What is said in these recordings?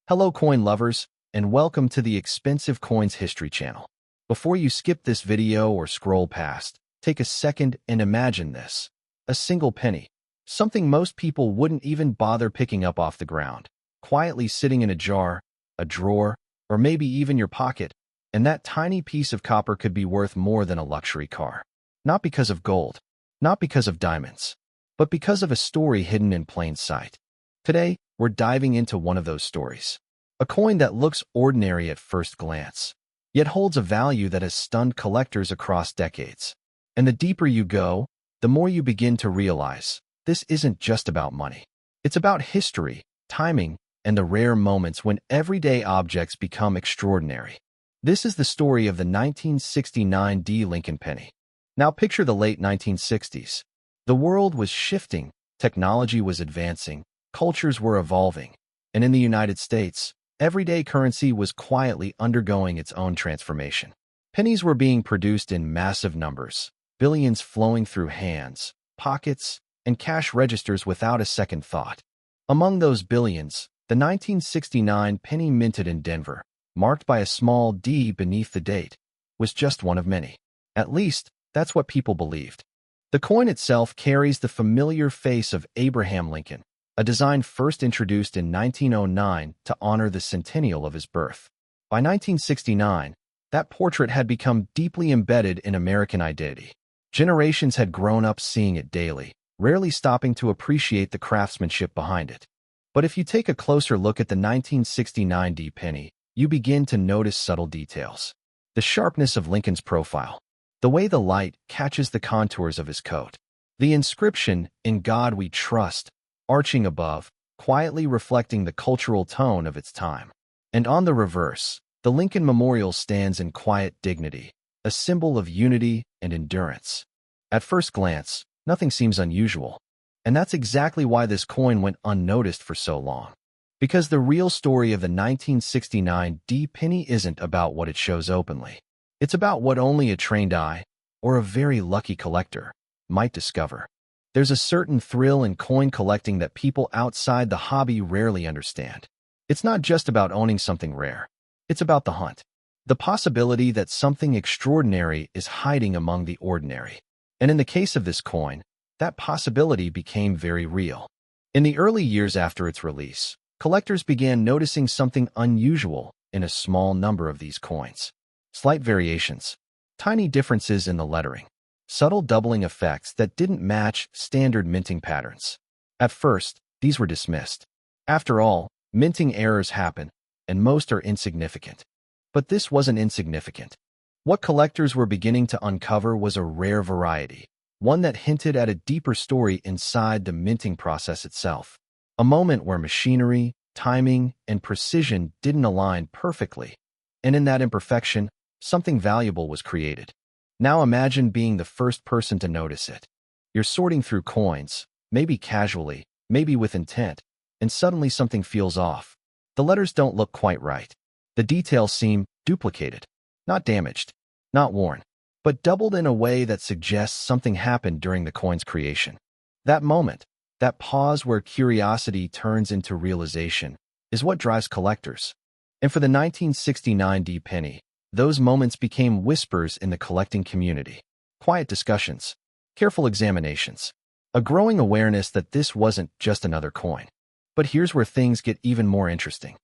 Hello coin lovers, and welcome to the Expensive Coins History channel. Before you skip this video or scroll past, take a second and imagine this. A single penny. Something most people wouldn't even bother picking up off the ground. Quietly sitting in a jar, a drawer, or maybe even your pocket, and that tiny piece of copper could be worth more than a luxury car. Not because of gold, not because of diamonds, but because of a story hidden in plain sight. Today, we're diving into one of those stories. A coin that looks ordinary at first glance, yet holds a value that has stunned collectors across decades. And the deeper you go, the more you begin to realize this isn't just about money. It's about history, timing, and the rare moments when everyday objects become extraordinary. This is the story of the 1969 D. Lincoln penny. Now picture the late 1960s. The world was shifting, technology was advancing, cultures were evolving, and in the United States, everyday currency was quietly undergoing its own transformation. Pennies were being produced in massive numbers, billions flowing through hands, pockets, and cash registers without a second thought. Among those billions, the 1969 penny minted in Denver, marked by a small D beneath the date, was just one of many. At least, that's what people believed. The coin itself carries the familiar face of Abraham Lincoln, a design first introduced in 1909 to honor the centennial of his birth. By 1969, that portrait had become deeply embedded in American identity. Generations had grown up seeing it daily, rarely stopping to appreciate the craftsmanship behind it. But if you take a closer look at the 1969 D penny, you begin to notice subtle details. The sharpness of Lincoln's profile, the way the light catches the contours of his coat, the inscription, "In God We Trust," arching above, quietly reflecting the cultural tone of its time. And on the reverse, the Lincoln Memorial stands in quiet dignity, a symbol of unity and endurance. At first glance, nothing seems unusual. And that's exactly why this coin went unnoticed for so long. Because the real story of the 1969 D penny isn't about what it shows openly. It's about what only a trained eye, or a very lucky collector, might discover. There's a certain thrill in coin collecting that people outside the hobby rarely understand. It's not just about owning something rare. It's about the hunt. The possibility that something extraordinary is hiding among the ordinary. And in the case of this coin, that possibility became very real. In the early years after its release, collectors began noticing something unusual in a small number of these coins. Slight variations, tiny differences in the lettering, subtle doubling effects that didn't match standard minting patterns. At first, these were dismissed. After all, minting errors happen, and most are insignificant. But this wasn't insignificant. What collectors were beginning to uncover was a rare variety, one that hinted at a deeper story inside the minting process itself. A moment where machinery, timing, and precision didn't align perfectly, and in that imperfection, something valuable was created. Now imagine being the first person to notice it. You're sorting through coins, maybe casually, maybe with intent, and suddenly something feels off. The letters don't look quite right. The details seem duplicated, not damaged, not worn, but doubled in a way that suggests something happened during the coin's creation. That moment, that pause where curiosity turns into realization, is what drives collectors. And for the 1969 D penny, those moments became whispers in the collecting community. Quiet discussions, careful examinations, a growing awareness that this wasn't just another coin. But here's where things get even more interesting.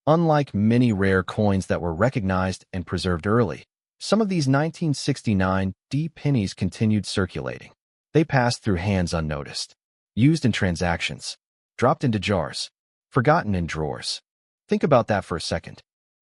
Unlike many rare coins that were recognized and preserved early, some of these 1969 D pennies continued circulating. They passed through hands unnoticed, used in transactions, dropped into jars, forgotten in drawers. Think about that for a second.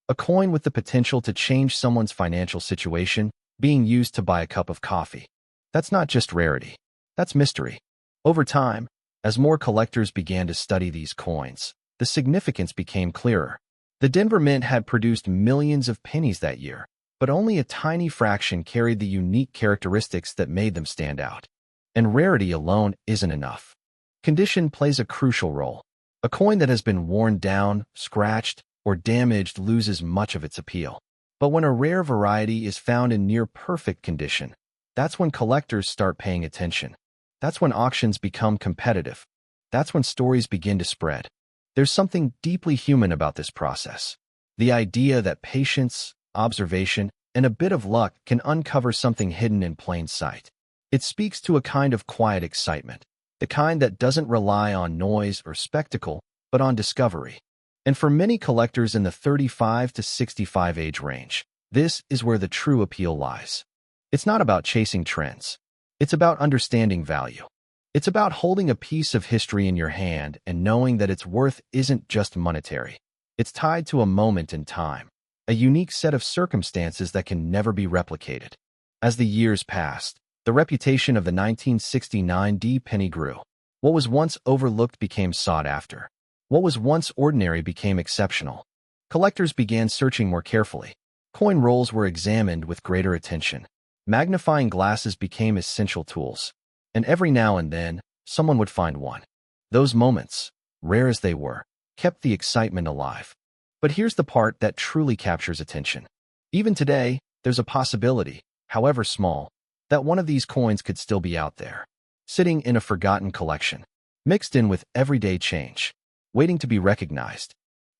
A coin with the potential to change someone's financial situation being used to buy a cup of coffee. That's not just rarity. That's mystery. Over time, as more collectors began to study these coins, the significance became clearer. The Denver Mint had produced millions of pennies that year, but only a tiny fraction carried the unique characteristics that made them stand out. And rarity alone isn't enough. Condition plays a crucial role. A coin that has been worn down, scratched, or damaged loses much of its appeal. But when a rare variety is found in near-perfect condition, that's when collectors start paying attention. That's when auctions become competitive. That's when stories begin to spread. There's something deeply human about this process. The idea that patience, observation, and a bit of luck can uncover something hidden in plain sight. It speaks to a kind of quiet excitement, the kind that doesn't rely on noise or spectacle, but on discovery. And for many collectors in the 35 to 65 age range, this is where the true appeal lies. It's not about chasing trends. It's about understanding value. It's about holding a piece of history in your hand and knowing that its worth isn't just monetary. It's tied to a moment in time, a unique set of circumstances that can never be replicated. As the years passed, the reputation of the 1969 penny grew. What was once overlooked became sought after. What was once ordinary became exceptional. Collectors began searching more carefully. Coin rolls were examined with greater attention. Magnifying glasses became essential tools. And every now and then, someone would find one. Those moments, rare as they were, kept the excitement alive. But here's the part that truly captures attention. Even today, there's a possibility, however small, that one of these coins could still be out there, sitting in a forgotten collection, mixed in with everyday change, waiting to be recognized.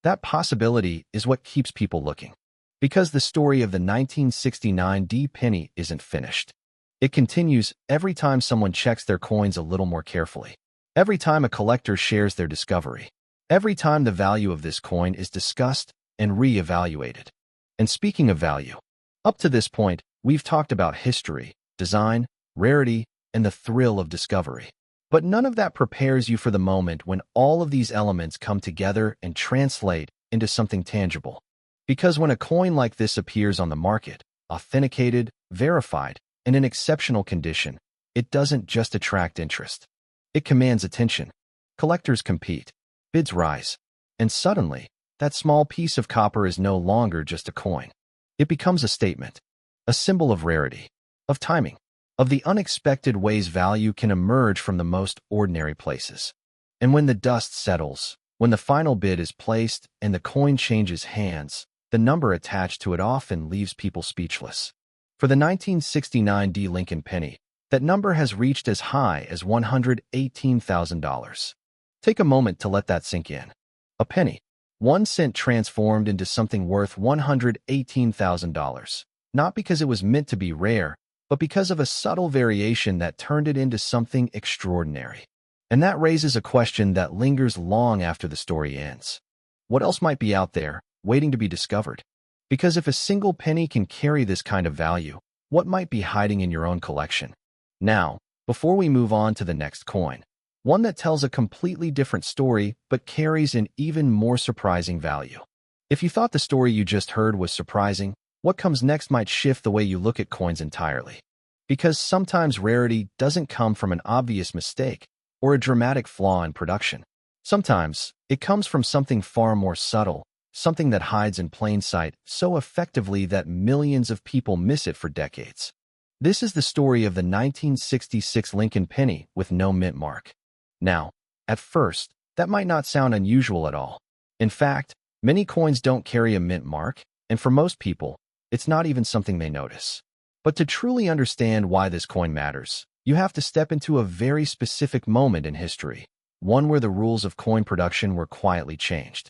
That possibility is what keeps people looking. Because the story of the 1969 penny isn't finished. It continues every time someone checks their coins a little more carefully. Every time a collector shares their discovery. Every time the value of this coin is discussed and re-evaluated. And speaking of value, up to this point, we've talked about history, design, rarity, and the thrill of discovery. But none of that prepares you for the moment when all of these elements come together and translate into something tangible. Because when a coin like this appears on the market, authenticated, verified, and in exceptional condition, it doesn't just attract interest. It commands attention. Collectors compete, bids rise, and suddenly, that small piece of copper is no longer just a coin. It becomes a statement, a symbol of rarity, of timing, of the unexpected ways value can emerge from the most ordinary places. And when the dust settles, when the final bid is placed and the coin changes hands, the number attached to it often leaves people speechless. For the 1969 Lincoln penny, that number has reached as high as $118,000. Take a moment to let that sink in. A penny, 1 cent transformed into something worth $118,000, not because it was meant to be rare, but because of a subtle variation that turned it into something extraordinary. And that raises a question that lingers long after the story ends. What else might be out there, waiting to be discovered? Because if a single penny can carry this kind of value, what might be hiding in your own collection? Now, before we move on to the next coin, one that tells a completely different story but carries an even more surprising value. If you thought the story you just heard was surprising, what comes next might shift the way you look at coins entirely. Because sometimes rarity doesn't come from an obvious mistake or a dramatic flaw in production. Sometimes it comes from something far more subtle, something that hides in plain sight so effectively that millions of people miss it for decades. This is the story of the 1966 Lincoln penny with no mint mark. Now, at first, that might not sound unusual at all. In fact, many coins don't carry a mint mark, and for most people, it's not even something they notice. But to truly understand why this coin matters, you have to step into a very specific moment in history, one where the rules of coin production were quietly changed.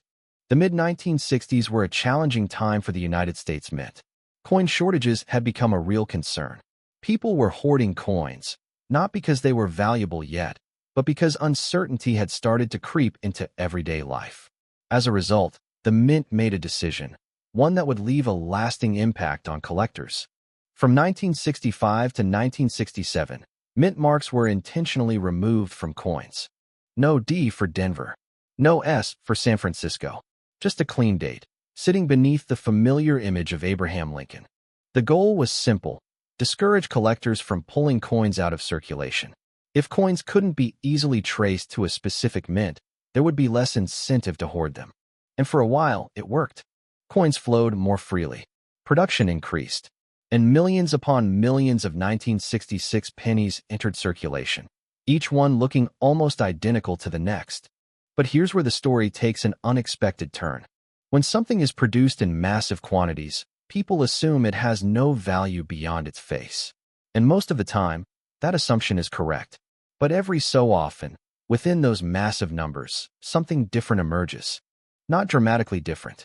The mid-1960s were a challenging time for the United States Mint. Coin shortages had become a real concern. People were hoarding coins, not because they were valuable yet, but because uncertainty had started to creep into everyday life. As a result, the Mint made a decision, one that would leave a lasting impact on collectors. From 1965 to 1967, mint marks were intentionally removed from coins. No D for Denver. No S for San Francisco. Just a clean date, sitting beneath the familiar image of Abraham Lincoln. The goal was simple: discourage collectors from pulling coins out of circulation. If coins couldn't be easily traced to a specific mint, there would be less incentive to hoard them. And for a while, it worked. Coins flowed more freely. Production increased. And millions upon millions of 1966 pennies entered circulation, each one looking almost identical to the next. But here's where the story takes an unexpected turn. When something is produced in massive quantities, people assume it has no value beyond its face. And most of the time, that assumption is correct. But every so often, Within those massive numbers, something different emerges. Not dramatically different.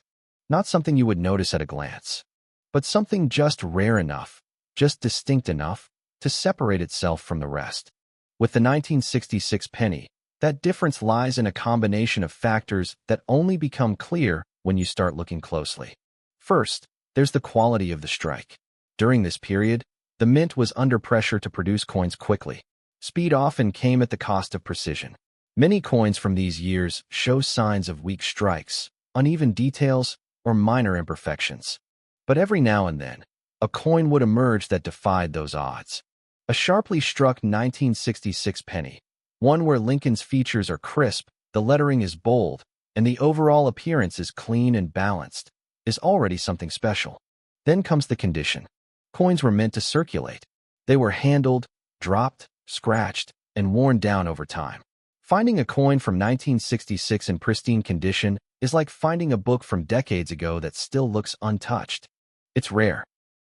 Not something you would notice at a glance. But something just rare enough, just distinct enough, to separate itself from the rest. With the 1966 penny, that difference lies in a combination of factors that only become clear when you start looking closely. First, there's the quality of the strike. During this period, the mint was under pressure to produce coins quickly. Speed often came at the cost of precision. Many coins from these years show signs of weak strikes, uneven details, or minor imperfections. But every now and then, a coin would emerge that defied those odds. A sharply struck 1966 penny, one where Lincoln's features are crisp, the lettering is bold, and the overall appearance is clean and balanced, is already something special. Then comes the condition. Coins were meant to circulate. They were handled, dropped, scratched, and worn down over time. Finding a coin from 1966 in pristine condition is like finding a book from decades ago that still looks untouched. It's rare.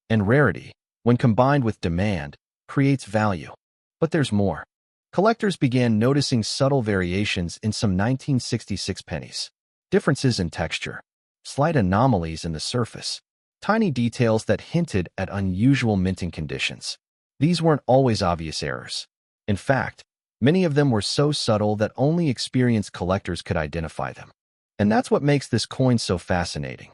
And rarity, when combined with demand, creates value. But there's more. Collectors began noticing subtle variations in some 1966 pennies. Differences in texture, slight anomalies in the surface, tiny details that hinted at unusual minting conditions. These weren't always obvious errors. In fact, many of them were so subtle that only experienced collectors could identify them. And that's what makes this coin so fascinating.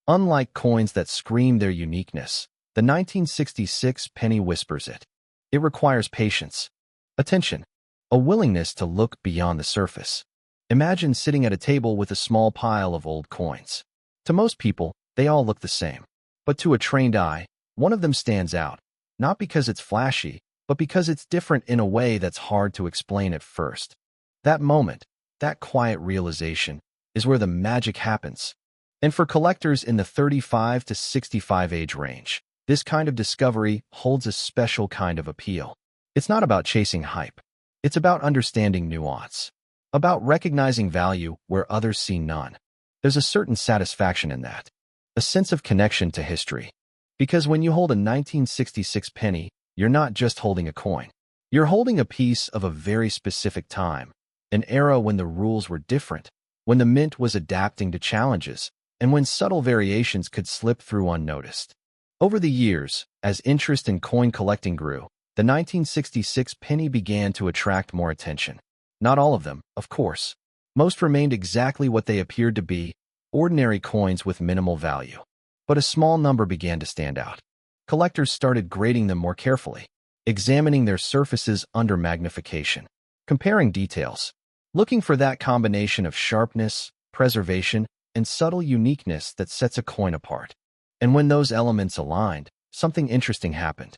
Unlike coins that scream their uniqueness, the 1966 penny whispers it. It requires patience, attention, a willingness to look beyond the surface. Imagine sitting at a table with a small pile of old coins. To most people, they all look the same. But to a trained eye, one of them stands out, not because it's flashy, but because it's different in a way that's hard to explain at first. That moment, that quiet realization, is where the magic happens. And for collectors in the 35 to 65 age range, this kind of discovery holds a special kind of appeal. It's not about chasing hype. It's about understanding nuance, about recognizing value where others see none. There's a certain satisfaction in that, a sense of connection to history. Because when you hold a 1966 penny, you're not just holding a coin. You're holding a piece of a very specific time, an era when the rules were different, when the mint was adapting to challenges, and when subtle variations could slip through unnoticed. Over the years, as interest in coin collecting grew, the 1966 penny began to attract more attention. Not all of them, of course. Most remained exactly what they appeared to be, ordinary coins with minimal value. But a small number began to stand out. Collectors started grading them more carefully, examining their surfaces under magnification, comparing details, looking for that combination of sharpness, preservation, and subtle uniqueness that sets a coin apart. And when those elements aligned, something interesting happened.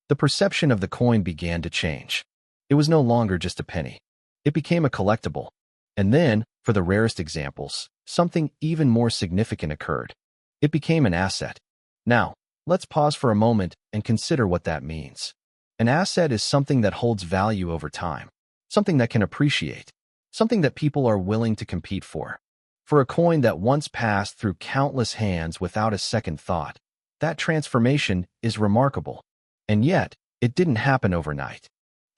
The perception of the coin began to change. It was no longer just a penny. It became a collectible. And then, for the rarest examples, something even more significant occurred. It became an asset. Now, let's pause for a moment and consider what that means. An asset is something that holds value over time, something that can appreciate, something that people are willing to compete for. For a coin that once passed through countless hands without a second thought, that transformation is remarkable. And yet, it didn't happen overnight.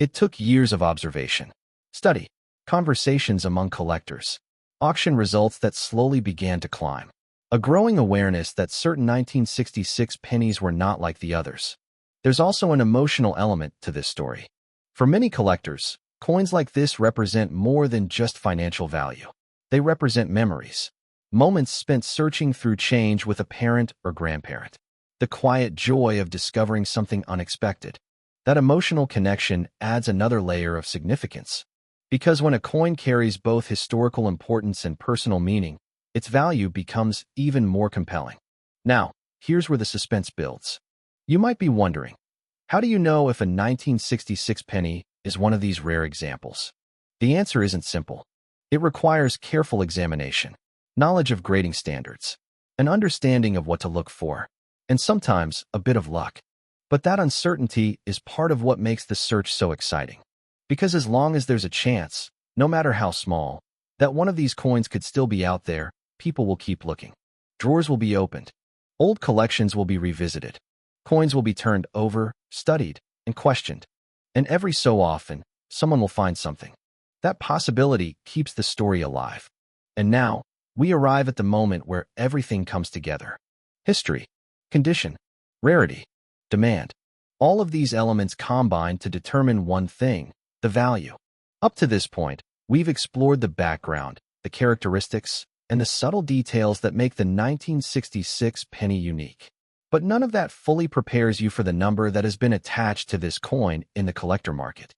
It took years of observation, study, conversations among collectors, auction results that slowly began to climb, a growing awareness that certain 1966 pennies were not like the others. There's also an emotional element to this story. For many collectors, coins like this represent more than just financial value. They represent memories, moments spent searching through change with a parent or grandparent, the quiet joy of discovering something unexpected. That emotional connection adds another layer of significance. Because when a coin carries both historical importance and personal meaning, its value becomes even more compelling. Now, here's where the suspense builds. You might be wondering, how do you know if a 1966 penny is one of these rare examples? The answer isn't simple. It requires careful examination, knowledge of grading standards, an understanding of what to look for, and sometimes a bit of luck. But that uncertainty is part of what makes the search so exciting. Because as long as there's a chance, no matter how small, that one of these coins could still be out there, people will keep looking. Drawers will be opened. Old collections will be revisited. Coins will be turned over, studied, and questioned. And every so often, someone will find something. That possibility keeps the story alive. And now, we arrive at the moment where everything comes together. History, condition, rarity, demand. All of these elements combine to determine one thing, the value. Up to this point, we've explored the background, the characteristics, and the subtle details that make the 1966 penny unique. But none of that fully prepares you for the number that has been attached to this coin in the collector market.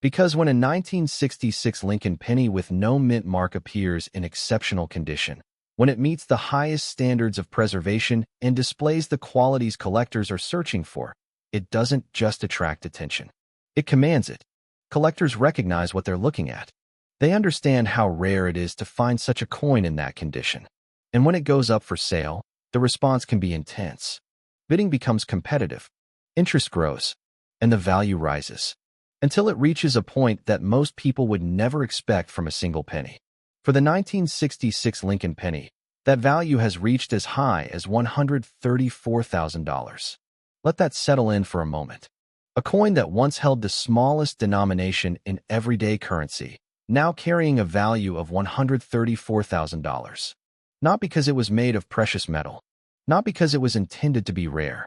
Because when a 1966 Lincoln penny with no mint mark appears in exceptional condition, when it meets the highest standards of preservation and displays the qualities collectors are searching for, it doesn't just attract attention. It commands it. Collectors recognize what they're looking at. They understand how rare it is to find such a coin in that condition. And when it goes up for sale, the response can be intense. Bidding becomes competitive, interest grows, and the value rises, until it reaches a point that most people would never expect from a single penny. For the 1966 Lincoln penny, that value has reached as high as $134,000. Let that settle in for a moment. A coin that once held the smallest denomination in everyday currency, now carrying a value of $134,000. Not because it was made of precious metal, not because it was intended to be rare,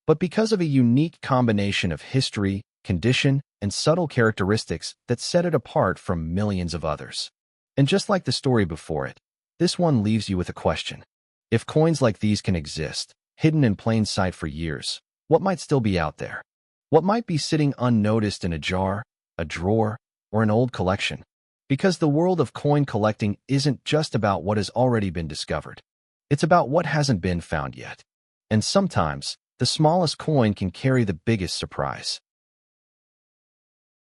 but because of a unique combination of history, condition, and subtle characteristics that set it apart from millions of others. And just like the story before it, this one leaves you with a question. If coins like these can exist, hidden in plain sight for years, what might still be out there? What might be sitting unnoticed in a jar, a drawer, or an old collection? Because the world of coin collecting isn't just about what has already been discovered. It's about what hasn't been found yet. And sometimes, the smallest coin can carry the biggest surprise.